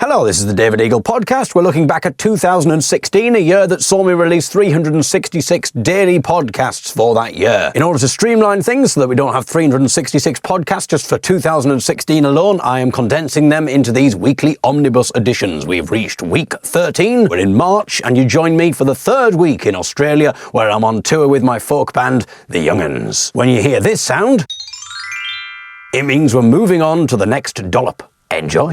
Hello, this is the David Eagle Podcast. We're looking back at 2016, a year that saw me release 366 daily podcasts for that year. In order to streamline things so that we don't have 366 podcasts just for 2016 alone, I am condensing them into these weekly omnibus editions. We've reached week 13, we're in March, and you join me for the third week in Australia, where I'm on tour with my folk band, The Young'uns. When you hear this sound, it means we're moving on to the next dollop. Enjoy.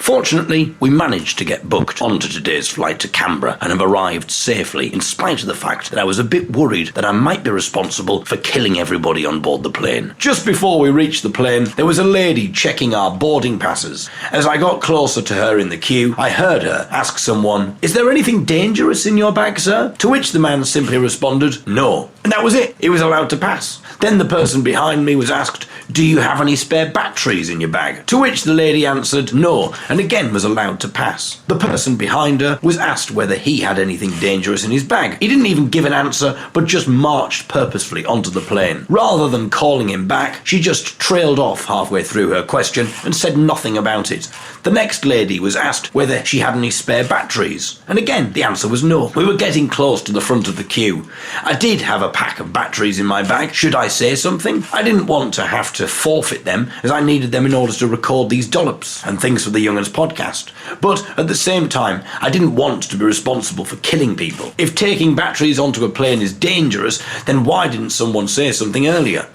Fortunately, we managed to get booked onto today's flight to Canberra and have arrived safely, in spite of the fact that I was a bit worried that I might be responsible for killing everybody on board the plane. Just before we reached the plane, there was a lady checking our boarding passes. As I got closer to her in the queue, I heard her ask someone, "Is there anything dangerous in your bag, sir?" To which the man simply responded, "No." And that was it. He was allowed to pass. Then the person behind me was asked, "Do you have any spare batteries in your bag?" To which the lady answered, "No," and again was allowed to pass. The person behind her was asked whether he had anything dangerous in his bag. He didn't even give an answer, but just marched purposefully onto the plane. Rather than calling him back, she just trailed off halfway through her question and said nothing about it. The next lady was asked whether she had any spare batteries, and again the answer was no. We were getting close to the front of the queue. I did have a pack of batteries in my bag. Should I say something? I didn't want to have to forfeit them, as I needed them in order to record these dollops and things for the Young'uns podcast. But at the same time, I didn't want to be responsible for killing people. If taking batteries onto a plane is dangerous, then why didn't someone say something earlier?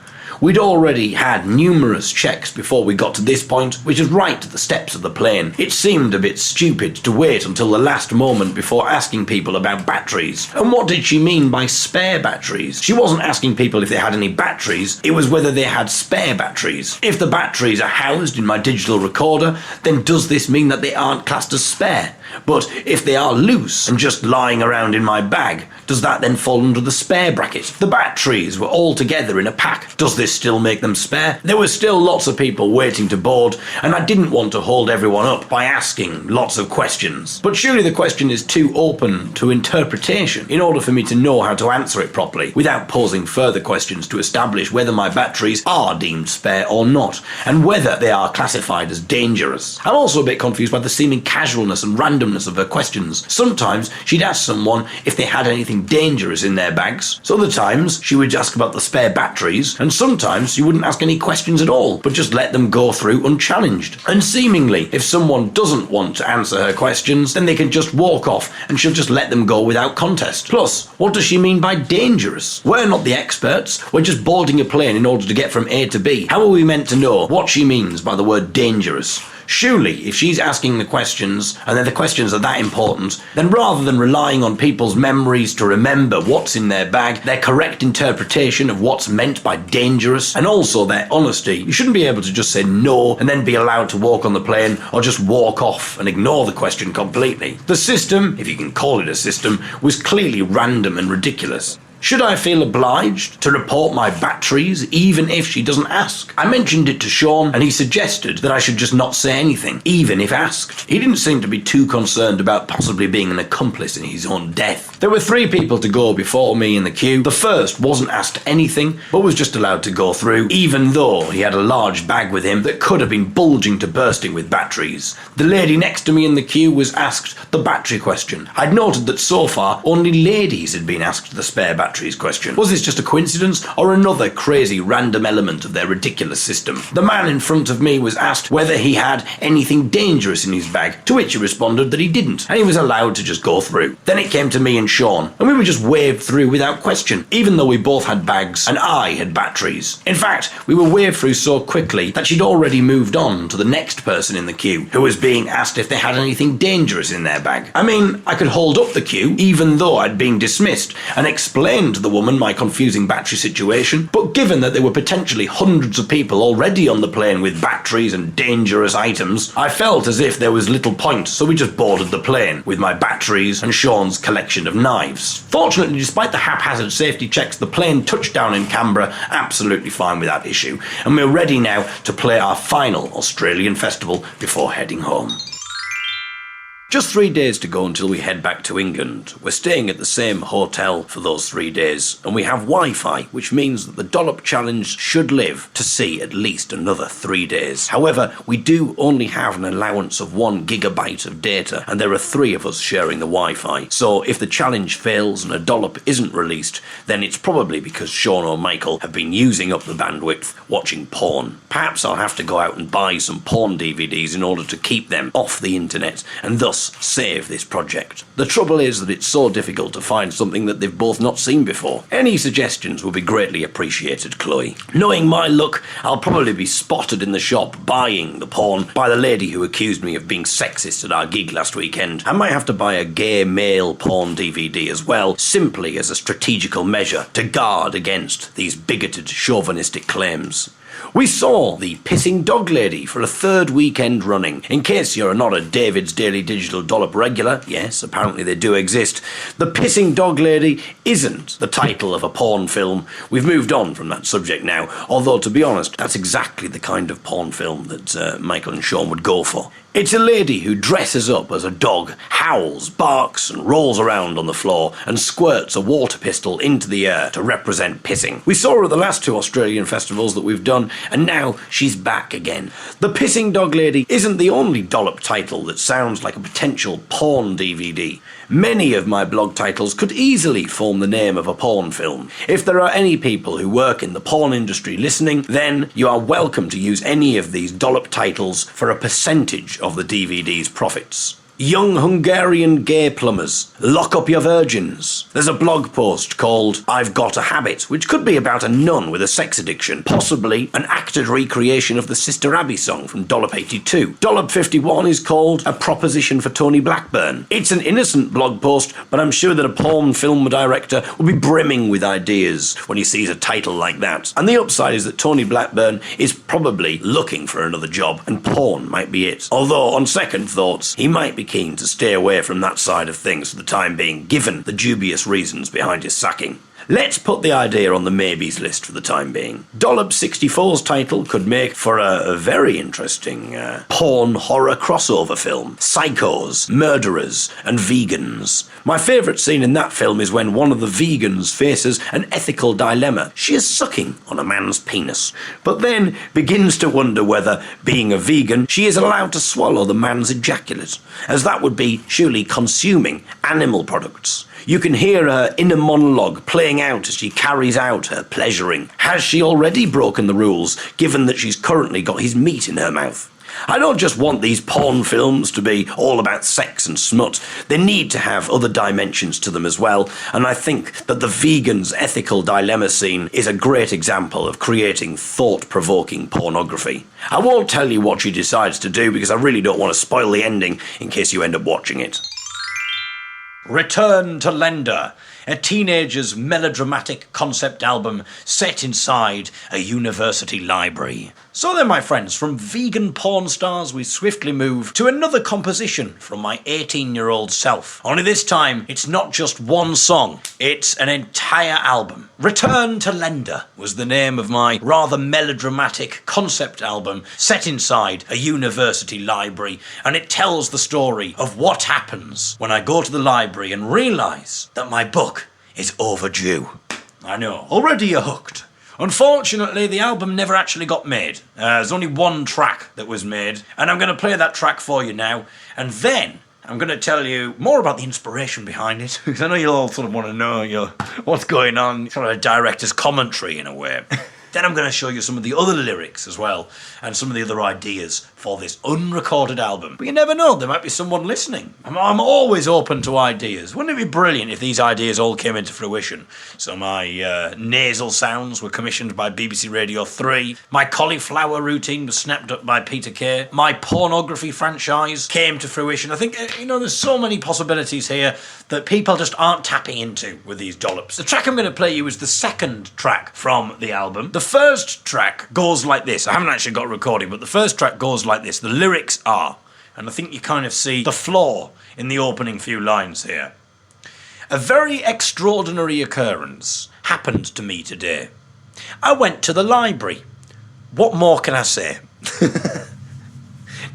We'd already had numerous checks before we got to this point, which is right at the steps of the plane. It seemed a bit stupid to wait until the last moment before asking people about batteries. And what did she mean by spare batteries? She wasn't asking people if they had any batteries, it was whether they had spare batteries. If the batteries are housed in my digital recorder, then does this mean that they aren't classed as spare? But if they are loose and just lying around in my bag, does that then fall under the spare bracket? The batteries were all together in a pack. Does this still make them spare? There were still lots of people waiting to board, and I didn't want to hold everyone up by asking lots of questions. But surely the question is too open to interpretation in order for me to know how to answer it properly, without posing further questions to establish whether my batteries are deemed spare or not, and whether they are classified as dangerous. I'm also a bit confused by the seeming casualness and randomness of her questions. Sometimes she'd ask someone if they had anything dangerous in their bags. So other times she would ask about the spare batteries, and sometimes she wouldn't ask any questions at all, but just let them go through unchallenged. And seemingly, if someone doesn't want to answer her questions, then they can just walk off and she'll just let them go without contest. Plus, what does she mean by dangerous? We're not the experts, we're just boarding a plane in order to get from A to B. How are we meant to know what she means by the word dangerous? Surely, if she's asking the questions, and then the questions are that important, then rather than relying on people's memories to remember what's in their bag, their correct interpretation of what's meant by dangerous, and also their honesty, you shouldn't be able to just say no and then be allowed to walk on the plane, or just walk off and ignore the question completely. The system, if you can call it a system, was clearly random and ridiculous. Should I feel obliged to report my batteries even if she doesn't ask? I mentioned it to Sean and he suggested that I should just not say anything, even if asked. He didn't seem to be too concerned about possibly being an accomplice in his own death. There were 3 people to go before me in the queue. The first wasn't asked anything, but was just allowed to go through, even though he had a large bag with him that could have been bulging to bursting with batteries. The lady next to me in the queue was asked the battery question. I'd noted that so far only ladies had been asked the spare batteries question. Was this just a coincidence or another crazy random element of their ridiculous system? The man in front of me was asked whether he had anything dangerous in his bag, to which he responded that he didn't, and he was allowed to just go through. Then it came to me and Sean, and we were just waved through without question, even though we both had bags and I had batteries. In fact, we were waved through so quickly that she'd already moved on to the next person in the queue, who was being asked if they had anything dangerous in their bag. I mean, I could hold up the queue, even though I'd been dismissed, and explain to the woman my confusing battery situation, but given that there were potentially hundreds of people already on the plane with batteries and dangerous items, I felt as if there was little point, so we just boarded the plane with my batteries and Sean's collection of knives. Fortunately, despite the haphazard safety checks, the plane touched down in Canberra absolutely fine without issue, and we're ready now to play our final Australian festival before heading home. Just 3 days to go until we head back to England. We're staying at the same hotel for those 3 days, and we have Wi-Fi, which means that the Dollop Challenge should live to see at least another 3 days. However, we do only have an allowance of 1 gigabyte of data, and there are 3 of us sharing the Wi-Fi. So if the challenge fails and a dollop isn't released, then it's probably because Sean or Michael have been using up the bandwidth watching porn. Perhaps I'll have to go out and buy some porn DVDs in order to keep them off the internet, and thus save this project. The trouble is that it's so difficult to find something that they've both not seen before. Any suggestions would be greatly appreciated, Chloe. Knowing my luck, I'll probably be spotted in the shop buying the porn by the lady who accused me of being sexist at our gig last weekend. I might have to buy a gay male porn DVD as well, simply as a strategical measure to guard against these bigoted chauvinistic claims. We saw the Pissing Dog Lady for a 3rd weekend running. In case you're not a David's Daily Digital Dollop regular, yes, apparently they do exist, the Pissing Dog Lady isn't the title of a porn film. We've moved on from that subject now, although to be honest, that's exactly the kind of porn film that Michael and Sean would go for. It's a lady who dresses up as a dog, howls, barks and rolls around on the floor and squirts a water pistol into the air to represent pissing. We saw her at the last 2 Australian festivals that we've done, and now she's back again. The Pissing Dog Lady isn't the only dollop title that sounds like a potential porn DVD. Many of my blog titles could easily form the name of a porn film. If there are any people who work in the porn industry listening, then you are welcome to use any of these dollop titles for a percentage of the DVD's profits. Young Hungarian gay plumbers, lock up your virgins. There's a blog post called I've Got a Habit, which could be about a nun with a sex addiction, possibly an acted recreation of the Sister Abbey song from Dollop 82. Dollop 51 is called A Proposition for Tony Blackburn. It's an innocent blog post, but I'm sure that a porn film director will be brimming with ideas when he sees a title like that. And the upside is that Tony Blackburn is probably looking for another job, and porn might be it. Although, on second thoughts, he might be keen to stay away from that side of things for the time being, given the dubious reasons behind his sacking. Let's put the idea on the maybes list for the time being. Dollop 64's title could make for a very interesting porn horror crossover film. Psychos, murderers, and vegans. My favourite scene in that film is when one of the vegans faces an ethical dilemma. She is sucking on a man's penis, but then begins to wonder whether, being a vegan, she is allowed to swallow the man's ejaculate, as that would be surely consuming animal products. You can hear her inner monologue playing out as she carries out her pleasuring. Has she already broken the rules, given that she's currently got his meat in her mouth? I don't just want these porn films to be all about sex and smut. They need to have other dimensions to them as well, and I think that the vegan's ethical dilemma scene is a great example of creating thought-provoking pornography. I won't tell you what she decides to do because I really don't want to spoil the ending in case you end up watching it. Return to Lender, a teenager's melodramatic concept album set inside a university library. So then, my friends, from vegan porn stars we swiftly move to another composition from my 18-year-old self. Only this time, it's not just one song, it's an entire album. Return to Lender was the name of my rather melodramatic concept album set inside a university library, and it tells the story of what happens when I go to the library and realise that my book is overdue. I know, already you're hooked. Unfortunately, the album never actually got made. There's only one track that was made, and I'm going to play that track for you now, and then I'm going to tell you more about the inspiration behind it, because I know you'll all sort of want to know what's going on, sort of a director's commentary in a way. Then I'm going to show you some of the other lyrics as well, and some of the other ideas for this unrecorded album. But you never know, there might be someone listening. I'm always open to ideas. Wouldn't it be brilliant if these ideas all came into fruition? So my nasal sounds were commissioned by BBC Radio 3. My cauliflower routine was snapped up by Peter Kay. My pornography franchise came to fruition. I think, there's so many possibilities here that people just aren't tapping into with these dollops. The track I'm going to play you is the second track from the album. The first track goes like this. I haven't actually got a recording, but the first track goes like this. The lyrics are, and I think you kind of see the flaw in the opening few lines here. A very extraordinary occurrence happened to me today. I went to the library. What more can I say?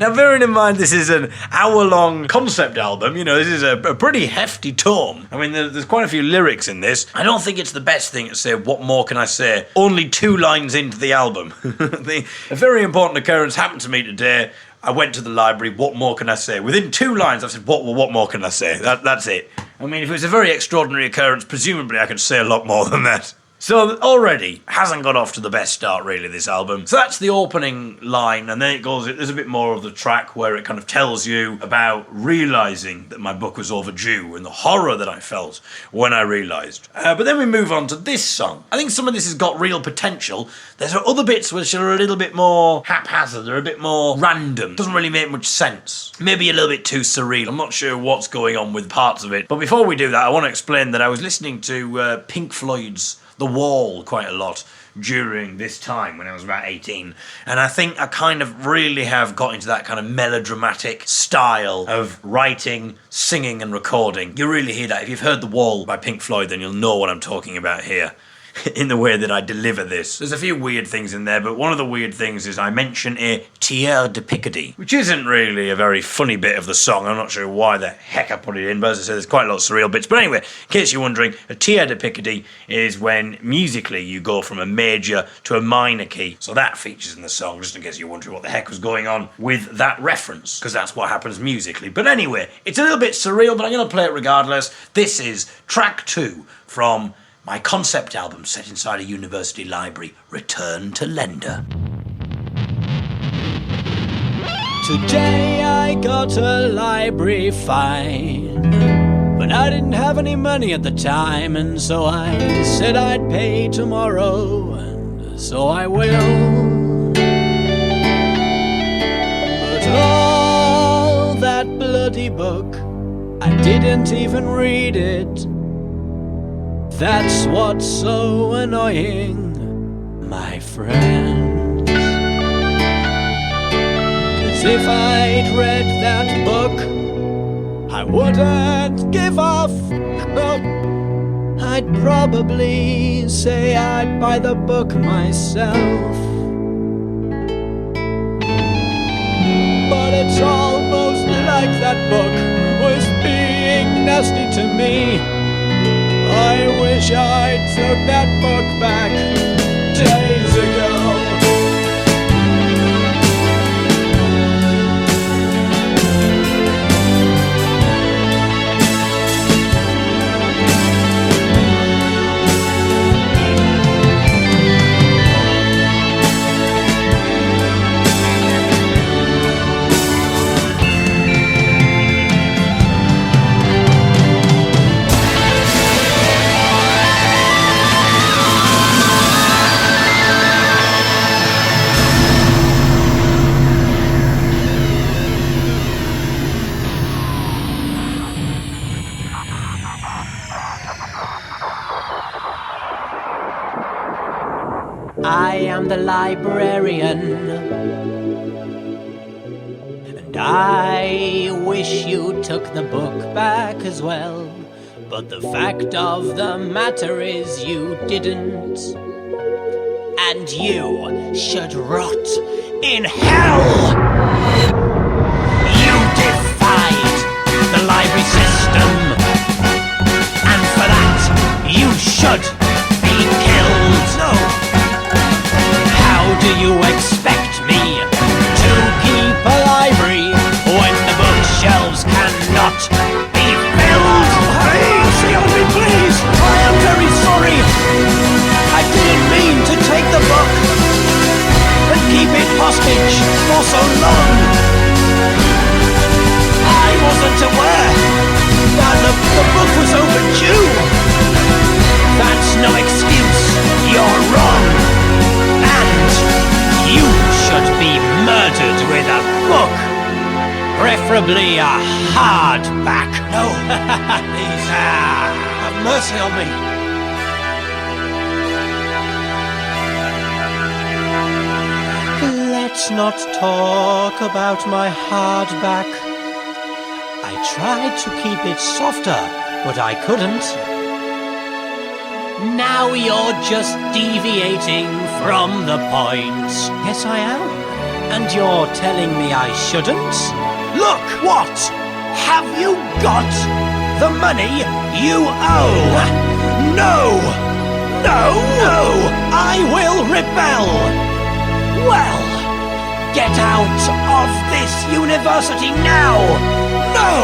Now, bearing in mind this is an hour-long concept album, you know, this is a pretty hefty tome. I mean, there's quite a few lyrics in this. I don't think it's the best thing to say, what more can I say? Only 2 lines into the album. A very important occurrence happened to me today. I went to the library, what more can I say? Within 2 lines, I said, what more can I say? That's it. I mean, if it was a very extraordinary occurrence, presumably I could say a lot more than that. So already hasn't got off to the best start, really, this album. So that's the opening line, and then it goes, there's a bit more of the track where it kind of tells you about realising that my book was overdue and the horror that I felt when I realised. But then we move on to this song. I think some of this has got real potential. There's other bits which are a little bit more haphazard, they're a bit more random. Doesn't really make much sense. Maybe a little bit too surreal. I'm not sure what's going on with parts of it. But before we do that, I want to explain that I was listening to Pink Floyd's The Wall quite a lot during this time when I was about 18, and I think I kind of really have got into that kind of melodramatic style of writing, singing and recording. You really hear that. If you've heard The Wall by Pink Floyd, then you'll know what I'm talking about here. In the way that I deliver this. There's a few weird things in there, but one of the weird things is I mention a tiers de Picardy, which isn't really a very funny bit of the song. I'm not sure why the heck I put it in, but as I said, there's quite a lot of surreal bits. But anyway, in case you're wondering, a tiers de Picardy is when musically you go from a major to a minor key. So that features in the song, just in case you're wondering what the heck was going on with that reference, because that's what happens musically. But anyway, it's a little bit surreal, but I'm going to play it regardless. This is track 2 from my concept album set inside a university library, Return to Lender. Today I got a library fine, but I didn't have any money at the time, and so I said I'd pay tomorrow, and so I will. But all that bloody book, I didn't even read it. That's what's so annoying, my friends. 'Cause if I'd read that book, I wouldn't give a fuck. I'd probably say I'd buy the book myself. But it's almost like that book was being nasty to me. I wish I took that book back days ago. I am the librarian, and I wish you took the book back as well. But the fact of the matter is you didn't, and you should rot in hell. You defied the library system, and for that you should be killed. No. How do you expect me to keep a library when the bookshelves cannot be filled? Hey, stay on me, please! I am very sorry! I didn't mean to take the book and keep it hostage for so long. I wasn't aware that the book was overdue. That's no excuse. You're wrong. And you should be murdered with a book. Preferably a hardback. No, please, have mercy on me. Let's not talk about my hardback. I tried to keep it softer, but I couldn't. Now you're just deviating from the point. Yes, I am. And you're telling me I shouldn't? Look, what? Have you got the money you owe? No! No! No! I will rebel! Well, get out of this university now! No!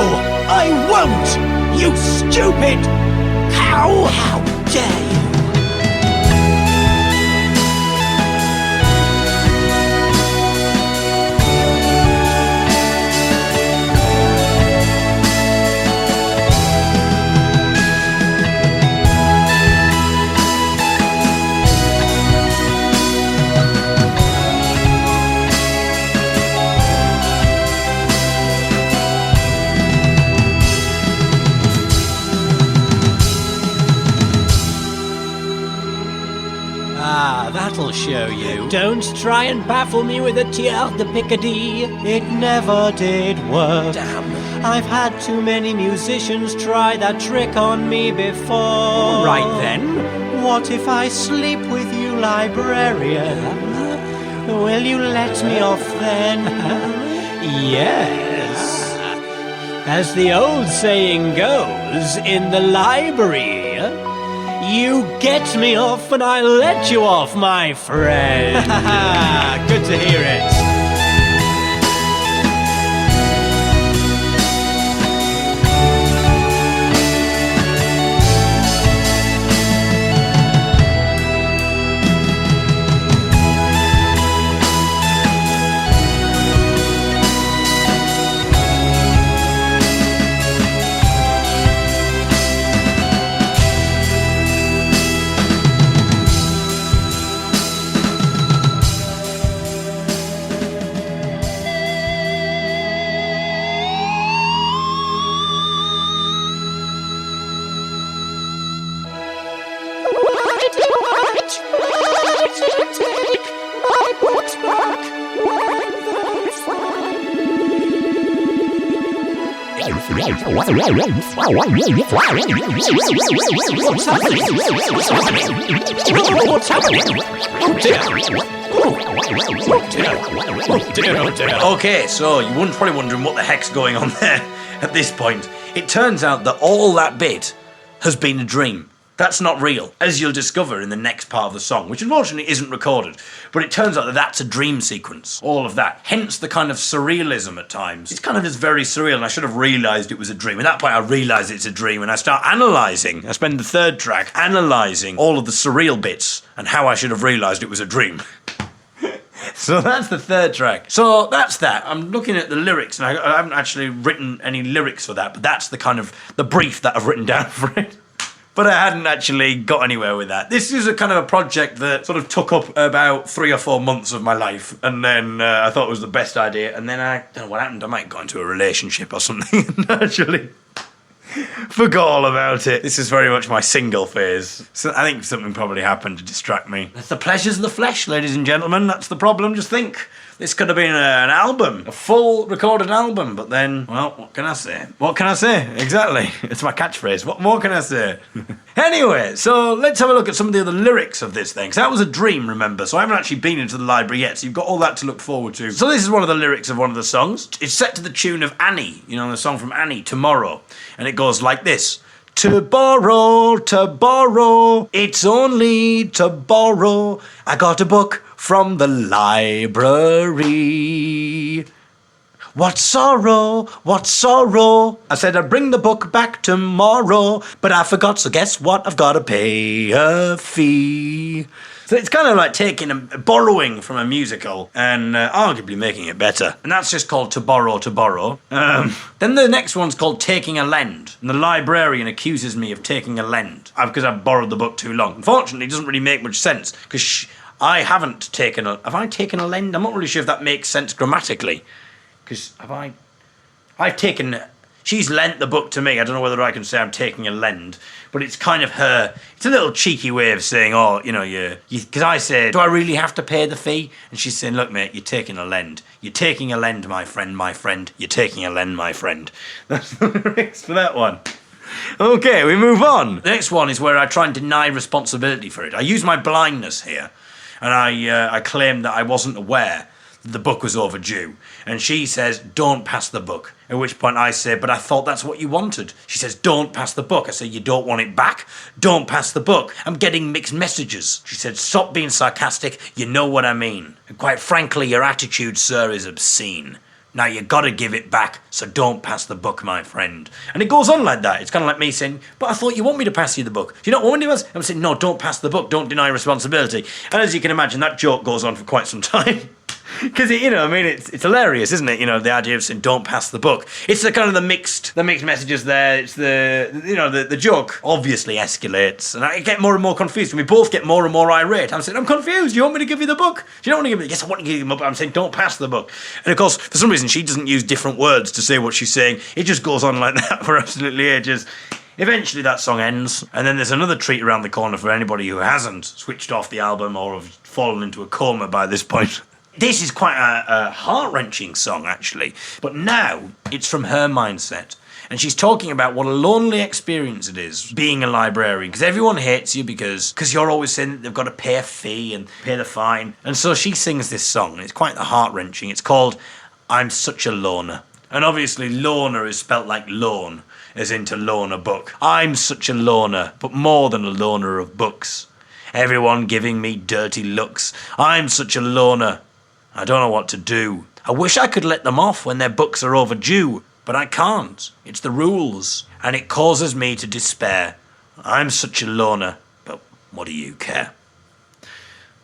I won't! You stupid cow! How dare you! That'll show you. Don't try and baffle me with a tiers de Picardie. It never did work. Damn. I've had too many musicians try that trick on me before. Right then. What if I sleep with you, librarian? Will you let me off then? Yes. As the old saying goes, in the library, you get me off and I let you off, my friend. Good to hear it. What's happening? Okay, so you wouldn't probably wondering what the heck's going on there at this point. It turns out that all that bit has been a dream. That's not real, as you'll discover in the next part of the song, which unfortunately isn't recorded. But it turns out that that's a dream sequence, all of that. Hence the kind of surrealism at times. It's kind of just very surreal, and I should have realised it was a dream. At that point, I realised it's a dream, and I start analysing. I spend the third track analysing all of the surreal bits and how I should have realised it was a dream. So that's the third track. So that's that. I'm looking at the lyrics, and I haven't actually written any lyrics for that, but that's the kind of the brief that I've written down for it. But I hadn't actually got anywhere with that. This is a kind of a project that sort of took up about 3 or 4 months of my life, and then I thought it was the best idea, and then I don't know what happened. I might have got into a relationship or something and actually forgot all about it. This is very much my single phase. So I think something probably happened to distract me. That's the pleasures of the flesh, ladies and gentlemen. That's the problem. Just think. This could have been an album, a full recorded album, but then, well, what can I say? What can I say? Exactly. It's my catchphrase. What more can I say? Anyway, so let's have a look at some of the other lyrics of this thing. So that was a dream, remember? So I haven't actually been into the library yet, so you've got all that to look forward to. So this is one of the lyrics of one of the songs. It's set to the tune of Annie, you know, the song from Annie, Tomorrow. And it goes like this. To borrow, it's only to borrow. I got a book from the library. What sorrow, what sorrow. I said I'd bring the book back tomorrow, but I forgot, so guess what? I've got to pay a fee. So it's kind of like borrowing from a musical and arguably making it better. And that's just called To Borrow, To Borrow. Then the next one's called Taking a Lend. And the librarian accuses me of taking a lend because I've borrowed the book too long. Unfortunately, it doesn't really make much sense because I haven't taken a... Have I taken a lend? I'm not really sure if that makes sense grammatically. Because I've taken... She's lent the book to me. I don't know whether I can say I'm taking a lend, but it's kind of her... It's a little cheeky way of saying, oh, you know, because I said, do I really have to pay the fee? And she's saying, look, mate, you're taking a lend. You're taking a lend, my friend, my friend. You're taking a lend, my friend. That's the lyrics for that one. Okay, we move on. The next one is where I try and deny responsibility for it. I use my blindness here, and I claim that I wasn't aware the book was overdue. And she says, don't pass the book. At which point I say, but I thought that's what you wanted. She says, don't pass the book. I say, you don't want it back? Don't pass the book. I'm getting mixed messages. She said, stop being sarcastic. You know what I mean. And quite frankly, your attitude, sir, is obscene. Now you gotta give it back, so don't pass the book, my friend. And it goes on like that. It's kind of like me saying, but I thought you want me to pass you the book. Do you not want me to? I'm saying, no, don't pass the book. Don't deny responsibility. And as you can imagine, that joke goes on for quite some time. Because, it's hilarious, isn't it? The idea of saying, don't pass the book. It's the kind of the mixed messages there. It's the joke obviously escalates. And I get more and more confused. And we both get more and more irate. I'm saying, I'm confused. Do you want me to give you the book? Do you don't want to give me? Yes, I want to give you the book. I'm saying, don't pass the book. And of course, for some reason, she doesn't use different words to say what she's saying. It just goes on like that for absolutely ages. Eventually that song ends, and then there's another treat around the corner for anybody who hasn't switched off the album or have fallen into a coma by this point. This is quite a heart-wrenching song, actually. But now, it's from her mindset. And she's talking about what a lonely experience it is, being a librarian. Because everyone hates you because you're always saying that they've got to pay a fee and pay the fine. And so she sings this song, and it's quite heart-wrenching. It's called I'm Such a Loner. And obviously, loner is spelt like loan, as in to loan a book. I'm such a loner, but more than a loner of books. Everyone giving me dirty looks. I'm such a loner. I don't know what to do. I wish I could let them off when their books are overdue, but I can't. It's the rules, and it causes me to despair. I'm such a loner, but what do you care?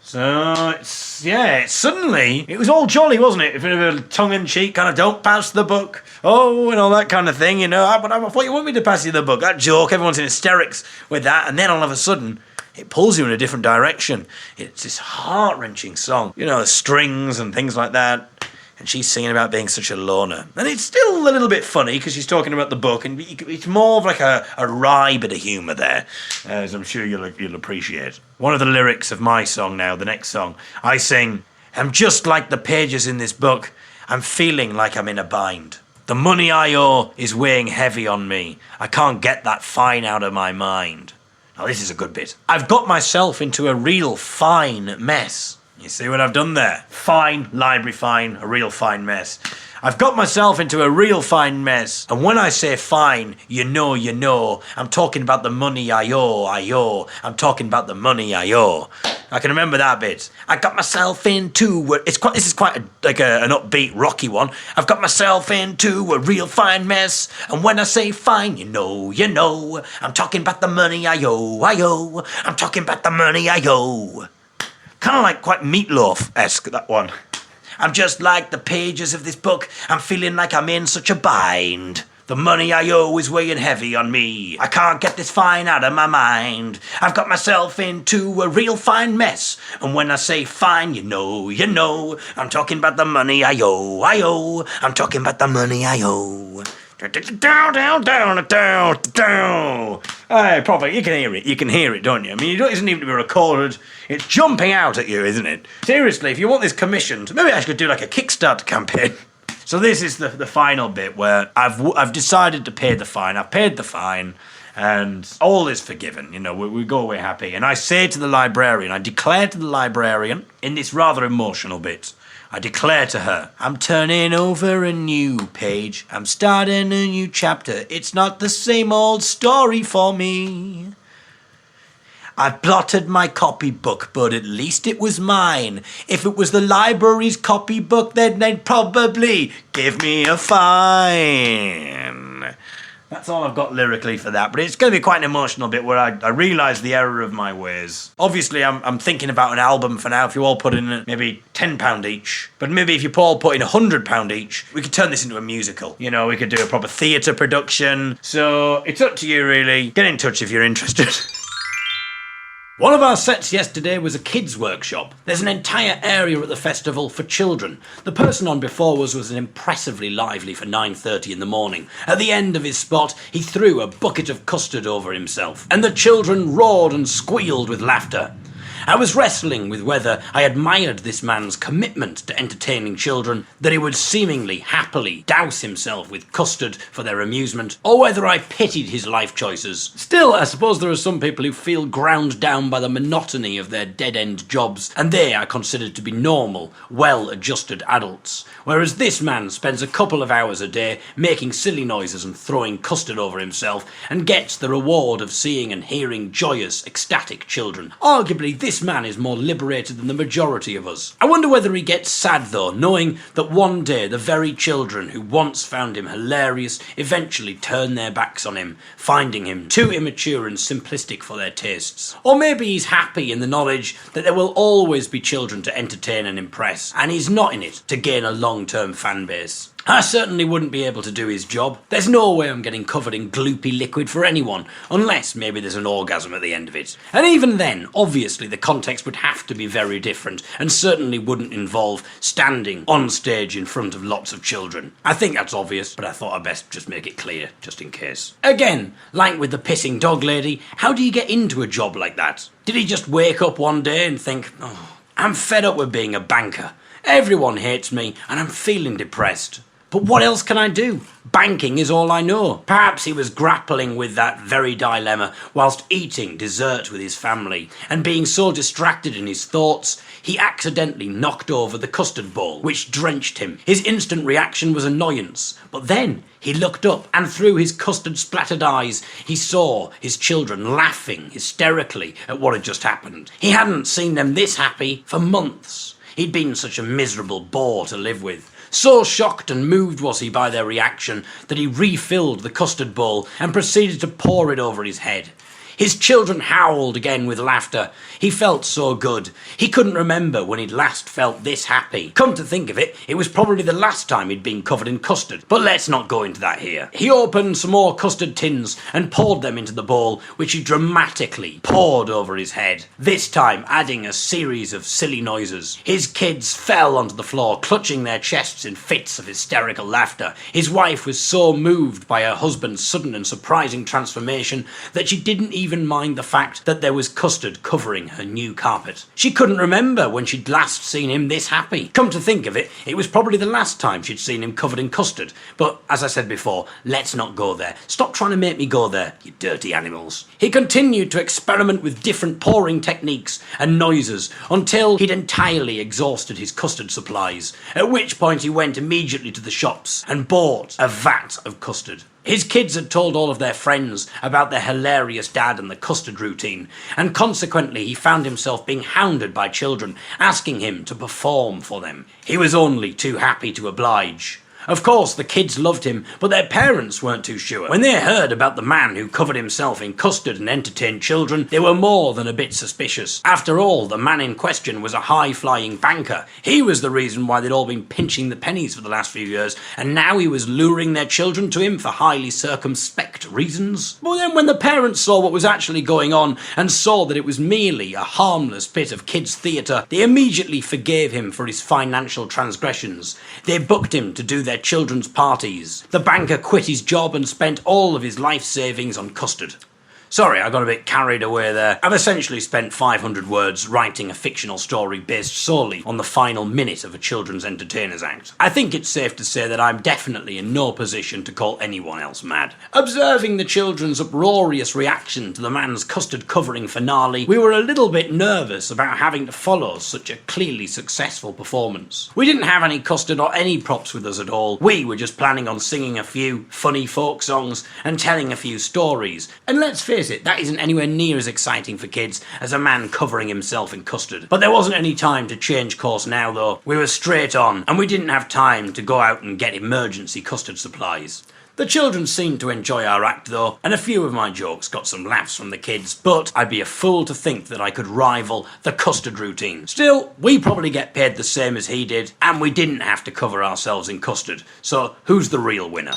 So, suddenly, it was all jolly, wasn't it? A bit of a tongue-in-cheek kind of, don't pass the book, and all that kind of thing, But I thought you want me to pass you the book. That joke, everyone's in hysterics with that, and then all of a sudden, it pulls you in a different direction. It's this heart-wrenching song. The strings and things like that. And she's singing about being such a loner. And it's still a little bit funny because she's talking about the book, and it's more of like a wry bit of humour there, as I'm sure you'll appreciate. One of the lyrics of my song now, the next song, I sing, I'm just like the pages in this book. I'm feeling like I'm in a bind. The money I owe is weighing heavy on me. I can't get that fine out of my mind. Now this is a good bit. I've got myself into a real fine mess. You see what I've done there? Fine, library fine, a real fine mess. I've got myself into a real fine mess. And when I say fine, you know. I'm talking about the money I owe. I'm talking about the money I owe. I can remember that bit. I got myself into this is quite an upbeat, rocky one. I've got myself into a real fine mess. And when I say fine, you know. I'm talking about the money I owe. I'm talking about the money I owe. Kind of like quite Meatloaf-esque, that one. I'm just like the pages of this book. I'm feeling like I'm in such a bind. The money I owe is weighing heavy on me. I can't get this fine out of my mind. I've got myself into a real fine mess. And when I say fine, you know. I'm talking about the money I owe. I'm talking about the money I owe. Down. Probably, you can hear it, don't you? I mean, it doesn't even to be recorded. It's jumping out at you, isn't it? Seriously, if you want this commissioned, maybe I should do like a Kickstarter campaign. So this is the final bit where I've decided to pay the fine. I've paid the fine, and all is forgiven. We go away happy. And I say to the librarian, I declare to the librarian in this rather emotional bit, I declare to her, I'm turning over a new page. I'm starting a new chapter. It's not the same old story for me. I've blotted my copybook, but at least it was mine. If it was the library's copybook, then they'd probably give me a fine. That's all I've got lyrically for that, but it's going to be quite an emotional bit where I realise the error of my ways. Obviously, I'm thinking about an album for now. If you all put in maybe £10 each, but maybe if you all put in £100 each, we could turn this into a musical. We could do a proper theatre production. So it's up to you, really. Get in touch if you're interested. One of our sets yesterday was a kids' workshop. There's an entire area at the festival for children. The person on before us was impressively lively for 9:30 in the morning. At the end of his spot, he threw a bucket of custard over himself, and the children roared and squealed with laughter. I was wrestling with whether I admired this man's commitment to entertaining children, that he would seemingly happily douse himself with custard for their amusement, or whether I pitied his life choices. Still, I suppose there are some people who feel ground down by the monotony of their dead-end jobs, and they are considered to be normal, well-adjusted adults, whereas this man spends a couple of hours a day making silly noises and throwing custard over himself, and gets the reward of seeing and hearing joyous, ecstatic children. Arguably, this man is more liberated than the majority of us. I wonder whether he gets sad, though, knowing that one day the very children who once found him hilarious eventually turn their backs on him, finding him too immature and simplistic for their tastes. Or maybe he's happy in the knowledge that there will always be children to entertain and impress, and he's not in it to gain a long-term fan base. I certainly wouldn't be able to do his job. There's no way I'm getting covered in gloopy liquid for anyone, unless maybe there's an orgasm at the end of it. And even then, obviously the context would have to be very different, and certainly wouldn't involve standing on stage in front of lots of children. I think that's obvious, but I thought I'd best just make it clear, just in case. Again, like with the pissing dog lady, how do you get into a job like that? Did he just wake up one day and think, oh, I'm fed up with being a banker. Everyone hates me, and I'm feeling depressed. But what else can I do? Banking is all I know. Perhaps he was grappling with that very dilemma whilst eating dessert with his family, and being so distracted in his thoughts, he accidentally knocked over the custard bowl, which drenched him. His instant reaction was annoyance, but then he looked up, and through his custard-splattered eyes, he saw his children laughing hysterically at what had just happened. He hadn't seen them this happy for months. He'd been such a miserable bore to live with. So shocked and moved was he by their reaction that he refilled the custard bowl and proceeded to pour it over his head. His children howled again with laughter. He felt so good. He couldn't remember when he'd last felt this happy. Come to think of it, it was probably the last time he'd been covered in custard. But let's not go into that here. He opened some more custard tins and poured them into the bowl, which he dramatically poured over his head, this time adding a series of silly noises. His kids fell onto the floor, clutching their chests in fits of hysterical laughter. His wife was so moved by her husband's sudden and surprising transformation that she didn't even mind the fact that there was custard covering her new carpet. She couldn't remember when she'd last seen him this happy. Come to think of it, it was probably the last time she'd seen him covered in custard. But as I said before, let's not go there. Stop trying to make me go there, you dirty animals. He continued to experiment with different pouring techniques and noises until he'd entirely exhausted his custard supplies, at which point he went immediately to the shops and bought a vat of custard. His kids had told all of their friends about their hilarious dad and the custard routine, and consequently he found himself being hounded by children, asking him to perform for them. He was only too happy to oblige. Of course, the kids loved him, but their parents weren't too sure. When they heard about the man who covered himself in custard and entertained children, they were more than a bit suspicious. After all, the man in question was a high-flying banker. He was the reason why they'd all been pinching the pennies for the last few years, and now he was luring their children to him for highly circumspect reasons. But then when the parents saw what was actually going on, and saw that it was merely a harmless bit of kids' theatre, they immediately forgave him for his financial transgressions. They booked him to do their children's parties. The banker quit his job and spent all of his life savings on custard. Sorry, I got a bit carried away there. I've essentially spent 500 words writing a fictional story based solely on the final minute of a children's entertainers act. I think it's safe to say that I'm definitely in no position to call anyone else mad. Observing the children's uproarious reaction to the man's custard covering finale, we were a little bit nervous about having to follow such a clearly successful performance. We didn't have any custard or any props with us at all. We were just planning on singing a few funny folk songs and telling a few stories. And let's face it, that isn't anywhere near as exciting for kids as a man covering himself in custard. But there wasn't any time to change course now, though. We were straight on, and we didn't have time to go out and get emergency custard supplies. The children seemed to enjoy our act, though, and a few of my jokes got some laughs from the kids, but I'd be a fool to think that I could rival the custard routine. Still, we probably get paid the same as he did, and we didn't have to cover ourselves in custard, so who's the real winner?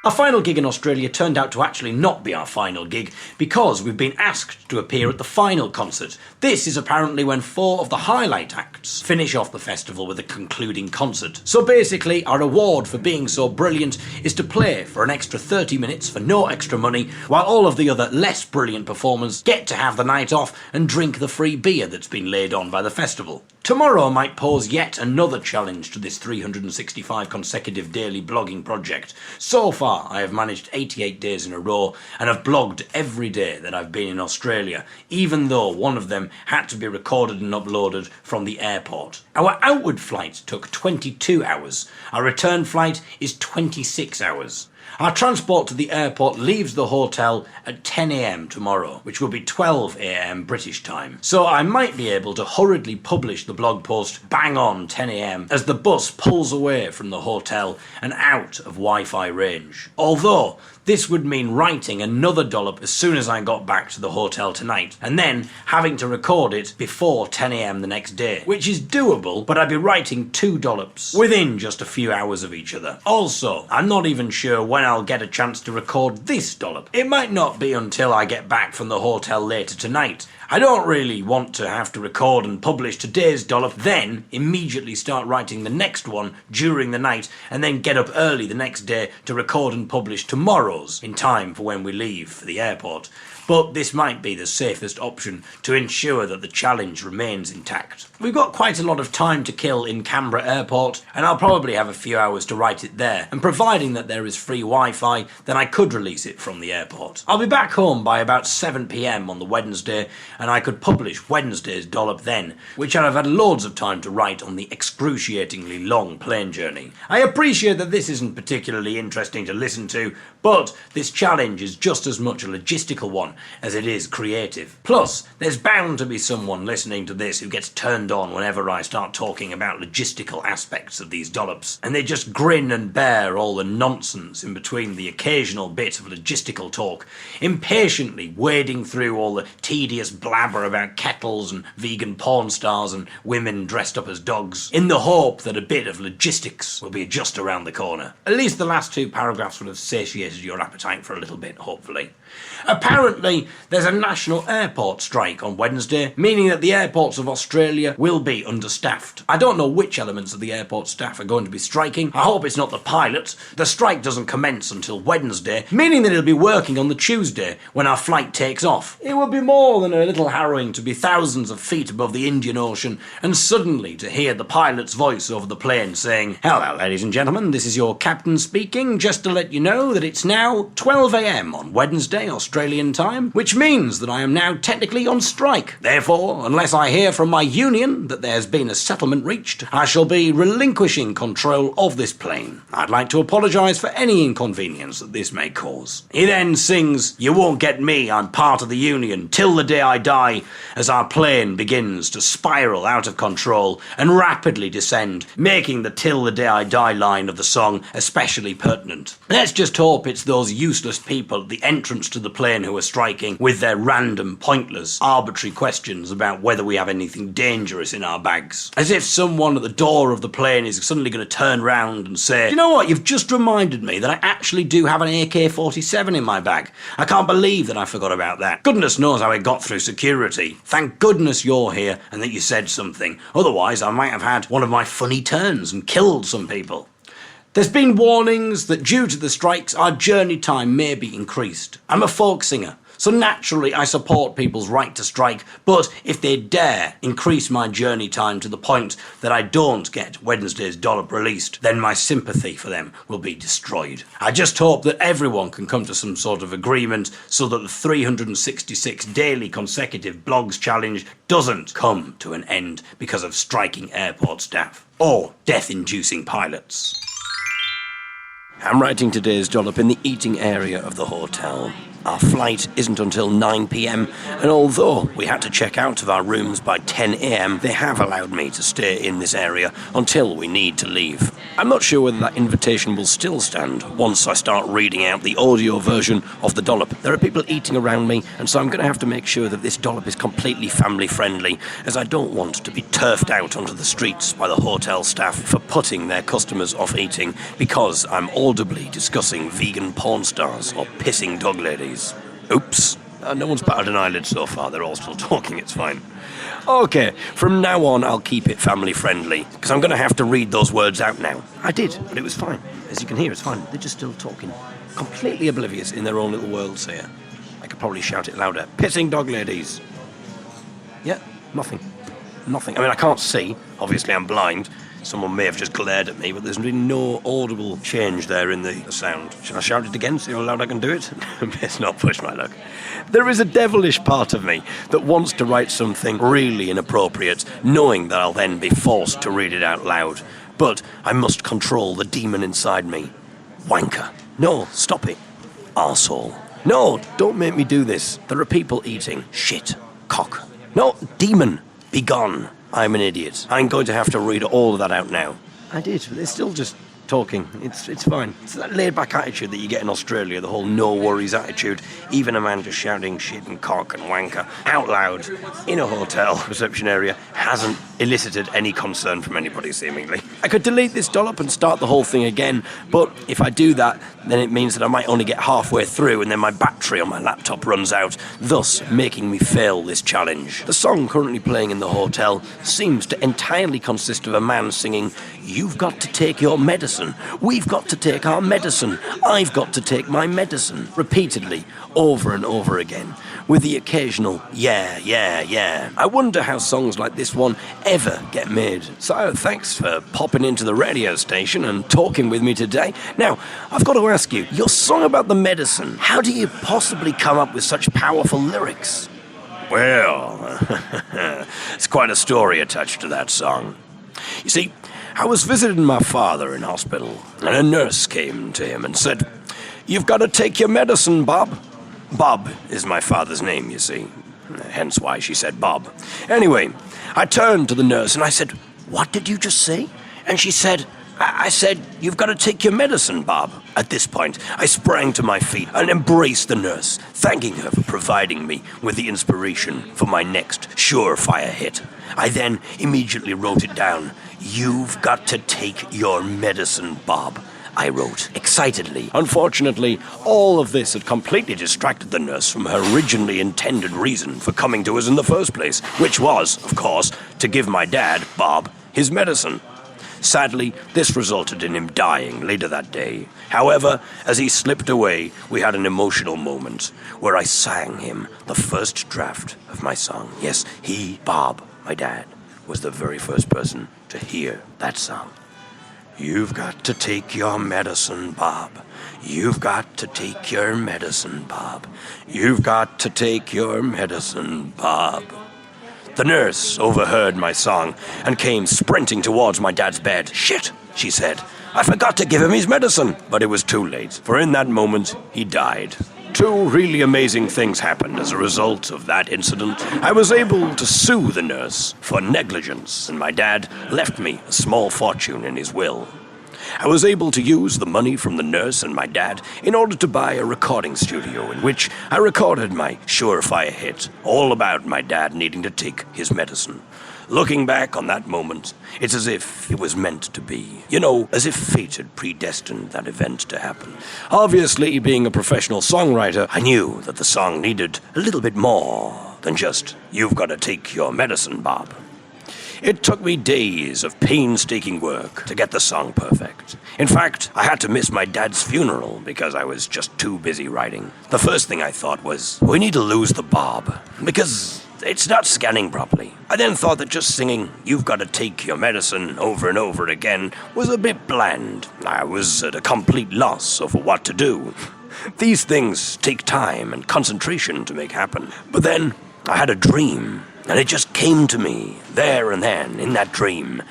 Our final gig in Australia turned out to actually not be our final gig because we've been asked to appear at the final concert. This is apparently when 4 of the highlight acts finish off the festival with a concluding concert. So basically, our reward for being so brilliant is to play for an extra 30 minutes for no extra money, while all of the other less brilliant performers get to have the night off and drink the free beer that's been laid on by the festival. Tomorrow might pose yet another challenge to this 365 consecutive daily blogging project. So far, I have managed 88 days in a row and have blogged every day that I've been in Australia, even though one of them had to be recorded and uploaded from the airport. Our outward flight took 22 hours. Our return flight is 26 hours. Our transport to the airport leaves the hotel at 10 a.m. tomorrow, which will be 12 a.m. British time. So I might be able to hurriedly publish the blog post bang on 10 a.m. as the bus pulls away from the hotel and out of Wi-Fi range. Although this would mean writing another dollop as soon as I got back to the hotel tonight, and then having to record it before 10 a.m. the next day, which is doable, but I'd be writing 2 dollops within just a few hours of each other. Also, I'm not even sure when I'll get a chance to record this dollop. It might not be until I get back from the hotel later tonight. I don't really want to have to record and publish today's dollop, then immediately start writing the next one during the night, and then get up early the next day to record and publish tomorrow's in time for when we leave for the airport. But this might be the safest option to ensure that the challenge remains intact. We've got quite a lot of time to kill in Canberra Airport, and I'll probably have a few hours to write it there, and providing that there is free Wi-Fi, then I could release it from the airport. I'll be back home by about 7 p.m. on the Wednesday, and I could publish Wednesday's dollop then, which I'd have had loads of time to write on the excruciatingly long plane journey. I appreciate that this isn't particularly interesting to listen to, but this challenge is just as much a logistical one as it is creative. Plus, there's bound to be someone listening to this who gets turned on whenever I start talking about logistical aspects of these dollops, and they just grin and bear all the nonsense in between the occasional bit of logistical talk, impatiently wading through all the tedious blabber about kettles and vegan porn stars and women dressed up as dogs, in the hope that a bit of logistics will be just around the corner. At least the last 2 paragraphs would have satiated your appetite for a little bit, hopefully. Apparently, there's a national airport strike on Wednesday, meaning that the airports of Australia will be understaffed. I don't know which elements of the airport staff are going to be striking. I hope it's not the pilots. The strike doesn't commence until Wednesday, meaning that it'll be working on the Tuesday when our flight takes off. It will be more than a little harrowing to be thousands of feet above the Indian Ocean and suddenly to hear the pilot's voice over the plane saying, "Hello, ladies and gentlemen, this is your captain speaking, just to let you know that it's now 12 a.m. on Wednesday, Australian time, which means that I am now technically on strike. Therefore, unless I hear from my union that there's been a settlement reached, I shall be relinquishing control of this plane. I'd like to apologise for any inconvenience that this may cause." He then sings "You Won't Get Me, I'm Part of the Union, Till the Day I Die," as our plane begins to spiral out of control and rapidly descend, making the "Till the Day I Die" line of the song especially pertinent. Let's just hope it's those useless people at the entrance to the plane who are striking with their random, pointless, arbitrary questions about whether we have anything dangerous in our bags. As if someone at the door of the plane is suddenly going to turn round and say, "You know what, you've just reminded me that I actually do have an AK-47 in my bag. I can't believe that I forgot about that. Goodness knows how it got through security. Thank goodness you're here and that you said something. Otherwise, I might have had one of my funny turns and killed some people." There's been warnings that due to the strikes, our journey time may be increased. I'm a folk singer, so naturally I support people's right to strike, but if they dare increase my journey time to the point that I don't get Wednesday's dollop released, then my sympathy for them will be destroyed. I just hope that everyone can come to some sort of agreement so that the 366 daily consecutive blogs challenge doesn't come to an end because of striking airport staff or death-inducing pilots. I'm writing today's dollop in the eating area of the hotel. Our flight isn't until 9 p.m, and although we had to check out of our rooms by 10 a.m, they have allowed me to stay in this area until we need to leave. I'm not sure whether that invitation will still stand once I start reading out the audio version of the dollop. There are people eating around me, and so I'm going to have to make sure that this dollop is completely family friendly, as I don't want to be turfed out onto the streets by the hotel staff for putting their customers off eating because I'm audibly discussing vegan porn stars or pissing dog ladies. Oops. No one's batted an eyelid so far. They're all still talking. It's fine. Okay, from now on I'll keep it family friendly, because I'm going to have to read those words out now. I did, but it was fine. As you can hear, it's fine. They're just still talking. Completely oblivious in their own little worlds here. I could probably shout it louder. Pissing dog ladies. Yeah, nothing. Nothing. I mean, I can't see. Obviously, I'm blind. Someone may have just glared at me, but there's really no audible change there in the sound. Shall I shout it again, see how loud I can do it? Best not push my luck. There is a devilish part of me that wants to write something really inappropriate, knowing that I'll then be forced to read it out loud. But I must control the demon inside me. Wanker. No, stop it. Arsehole. No, don't make me do this. There are people eating. Shit. Cock. No, demon. Be gone. I'm an idiot. I'm going to have to read all of that out now. I did, but they're still just talking. It's fine. It's that laid-back attitude that you get in Australia, the whole no-worries attitude. Even a man just shouting shit and cock and wanker out loud in a hotel reception area hasn't elicited any concern from anybody, seemingly. I could delete this dollop and start the whole thing again, but if I do that, then it means that I might only get halfway through and then my battery on my laptop runs out, thus making me fail this challenge. The song currently playing in the hotel seems to entirely consist of a man singing, "You've got to take your medicine. We've got to take our medicine. I've got to take my medicine," repeatedly, over and over again, with the occasional yeah, yeah, yeah. I wonder how songs like this one ever get made. So thanks for popping into the radio station and talking with me today. Now, I've got to ask you, your song about the medicine, how do you possibly come up with such powerful lyrics? Well, it's quite a story attached to that song. You see, I was visiting my father in hospital, and a nurse came to him and said, "You've got to take your medicine, Bob." Bob is my father's name, you see. Hence why she said Bob. Anyway, I turned to the nurse and I said, "What did you just say?" And she said, I said, "You've got to take your medicine, Bob." At this point, I sprang to my feet and embraced the nurse, thanking her for providing me with the inspiration for my next surefire hit. I then immediately wrote it down. "You've got to take your medicine, Bob," I wrote, excitedly. Unfortunately, all of this had completely distracted the nurse from her originally intended reason for coming to us in the first place, which was, of course, to give my dad, Bob, his medicine. Sadly, this resulted in him dying later that day. However, as he slipped away, we had an emotional moment where I sang him the first draft of my song. Yes, he, Bob, my dad, was the very first person to hear that song. "You've got to take your medicine, Bob. You've got to take your medicine, Bob. You've got to take your medicine, Bob." The nurse overheard my song and came sprinting towards my dad's bed. "Shit," she said. "I forgot to give him his medicine." But it was too late, for in that moment, he died. Two really amazing things happened as a result of that incident. I was able to sue the nurse for negligence, and my dad left me a small fortune in his will. I was able to use the money from the nurse and my dad in order to buy a recording studio in which I recorded my surefire hit, all about my dad needing to take his medicine. Looking back on that moment, it's as if it was meant to be. You know, as if fate had predestined that event to happen. Obviously, being a professional songwriter, I knew that the song needed a little bit more than just, "You've got to take your medicine, Bob." It took me days of painstaking work to get the song perfect. In fact, I had to miss my dad's funeral because I was just too busy writing. The first thing I thought was, we need to lose the Bob, because it's not scanning properly. I then thought that just singing, "You've got to take your medicine" over and over again was a bit bland. I was at a complete loss over what to do. These things take time and concentration to make happen. But then I had a dream, and it just came to me there and then in that dream.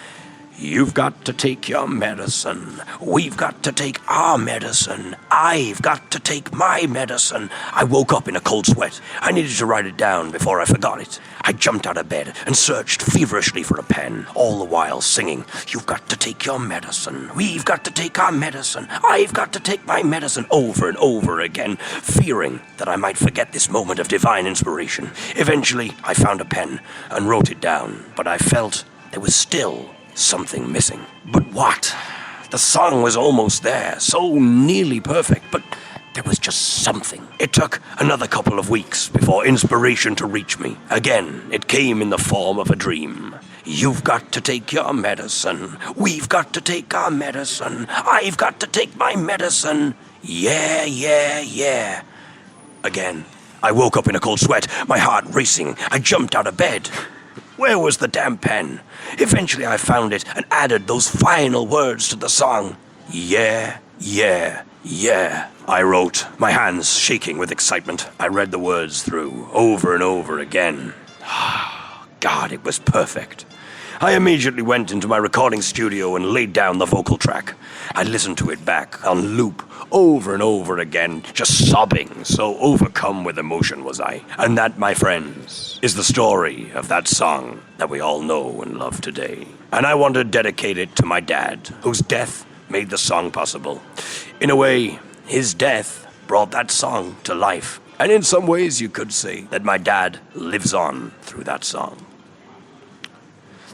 You've got to take your medicine. We've got to take our medicine. I've got to take my medicine. I woke up in a cold sweat. I needed to write it down before I forgot it. I jumped out of bed and searched feverishly for a pen, all the while singing, You've got to take your medicine. We've got to take our medicine. I've got to take my medicine, over and over again, fearing that I might forget this moment of divine inspiration. Eventually, I found a pen and wrote it down, but I felt there was still something missing. But what? The song was almost there, so nearly perfect, but there was just something. It took another couple of weeks before inspiration to reach me. Again, it came in the form of a dream. You've got to take your medicine. We've got to take our medicine. I've got to take my medicine. Yeah, yeah, yeah. Again, I woke up in a cold sweat, my heart racing. I jumped out of bed. Where was the damn pen? Eventually I found it and added those final words to the song. Yeah, yeah, yeah. I wrote, my hands shaking with excitement. I read the words through, over and over again. God, it was perfect. I immediately went into my recording studio and laid down the vocal track. I listened to it back on loop, over and over again, just sobbing, so overcome with emotion was I. And that, my friends, is the story of that song that we all know and love today. And I want to dedicate it to my dad, whose death made the song possible. In a way, his death brought that song to life. And in some ways, you could say that my dad lives on through that song.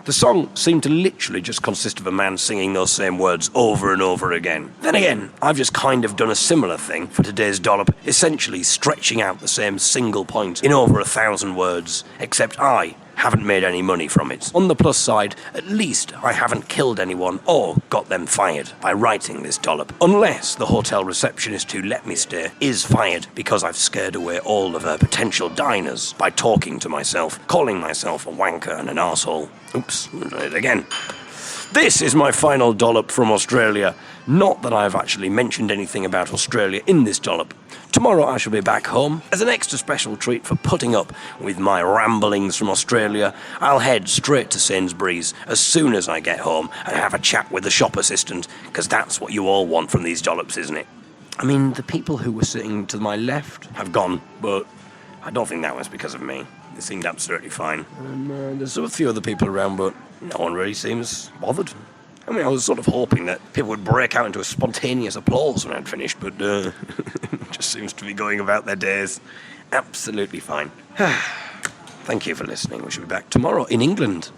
The song seemed to literally just consist of a man singing those same words over and over again. Then again, I've just kind of done a similar thing for today's dollop, essentially stretching out the same single point in over 1,000 words, except I haven't made any money from it. On the plus side, at least I haven't killed anyone or got them fired by writing this dollop. Unless the hotel receptionist who let me stay is fired because I've scared away all of her potential diners by talking to myself, calling myself a wanker and an arsehole. Oops, did it again. This is my final dollop from Australia. Not that I've actually mentioned anything about Australia in this dollop. Tomorrow I shall be back home. As an extra special treat for putting up with my ramblings from Australia, I'll head straight to Sainsbury's as soon as I get home and have a chat with the shop assistant, because that's what you all want from these dollops, isn't it? I mean, the people who were sitting to my left have gone, but I don't think that was because of me. They seemed absolutely fine. And there's a few other people around, but no one really seems bothered. I mean, I was sort of hoping that people would break out into a spontaneous applause when I'd finished, but just seems to be going about their days absolutely fine. Thank you for listening. We shall be back tomorrow in England.